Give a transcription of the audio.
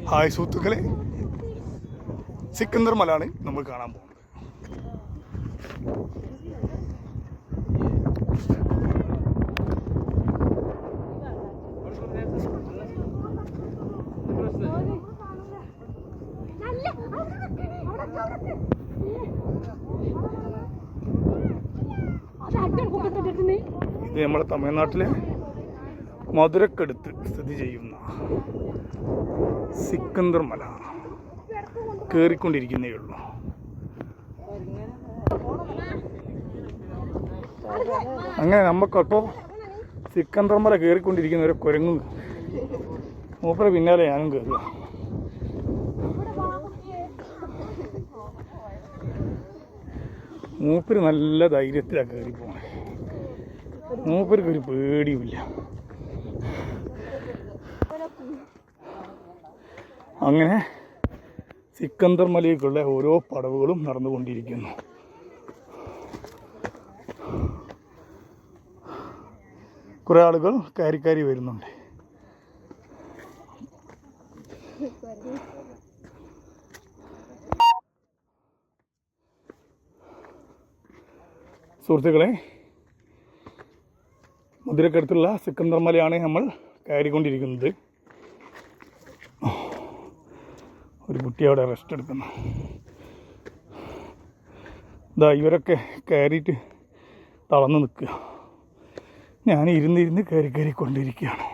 Hi സുഹൃത്തുക്കളെ, സിക്കന്ദർ മലയാണ് നമ്മൾ കാണാൻ പോകുന്നത്. ഇത് നമ്മുടെ തമിഴ്നാട്ടിലെ മധുരക്കടുത്ത് സ്ഥിതി ചെയ്യുന്ന സിക്കന്ദർ മല കയറിക്കൊണ്ടിരിക്കുന്നേ ഉള്ളൂ. അങ്ങനെ നമുക്കപ്പോൾ സിക്കന്ദർ മല കയറിക്കൊണ്ടിരിക്കുന്ന ഒരു കുരങ്ങ് മൂപ്പരെ പിന്നാലെ ഞാനും കയറുക. മൂപ്പര് നല്ല ധൈര്യത്തിലാണ് കയറി പോണേ. മൂപ്പർക്കൊരു പേടിയുമില്ല. അങ്ങനെ സിക്കന്ദർ മലയ്ക്കുള്ള ഓരോ പടവുകളും നടന്നുകൊണ്ടിരിക്കുന്നു. കുറേ ആളുകൾ കയറി വരുന്നുണ്ട്. സുഹൃത്തുക്കളെ, മധുരക്കടുത്തുള്ള സിക്കന്ദർ മലയാണ് നമ്മൾ കയറിക്കൊണ്ടിരിക്കുന്നത്. ഒരു കുട്ടി അവിടെ റെസ്റ്റ് എടുക്കുന്നു. ഇതാ ഇവരൊക്കെ കയറിയിട്ട് തളർന്ന് നിൽക്കുക. ഞാൻ ഇരുന്നിരുന്ന് കയറിക്കൊണ്ടിരിക്കുകയാണ്.